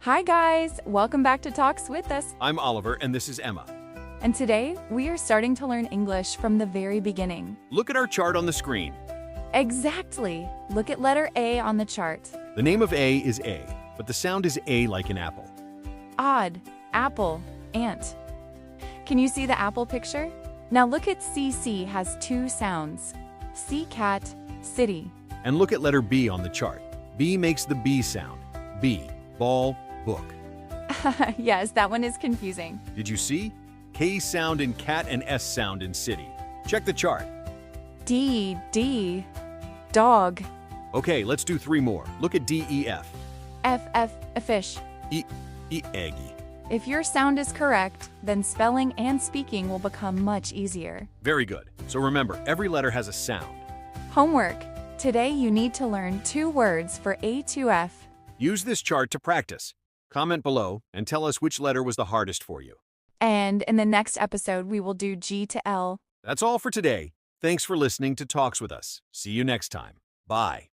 Hi guys, welcome back to Talks with Us. I'm Oliver, and this is Emma. And today, we are starting to learn English from the very beginning. Look at our chart on the screen. Exactly. Look at letter A on the chart. The name of A is A, but the sound is A like an apple. Odd, apple, ant. Can you see the apple picture? Now look at CC has two sounds. C cat, city. And look at letter B on the chart. B makes the B sound. B, ball, book. Yes, that one is confusing. Did you see? K sound in cat and S sound in city. Check the chart. D, dog. Okay, let's do three more. Look at D, E, F. F, a fish. E, eggy. If your sound is correct, then spelling and speaking will become much easier. Very good. So remember, every letter has a sound. Homework. Today you need to learn 2 words for A to F. Use this chart to practice. Comment below and tell us which letter was the hardest for you. And in the next episode, we will do G to L. That's all for today. Thanks for listening to Talks with Us. See you next time. Bye.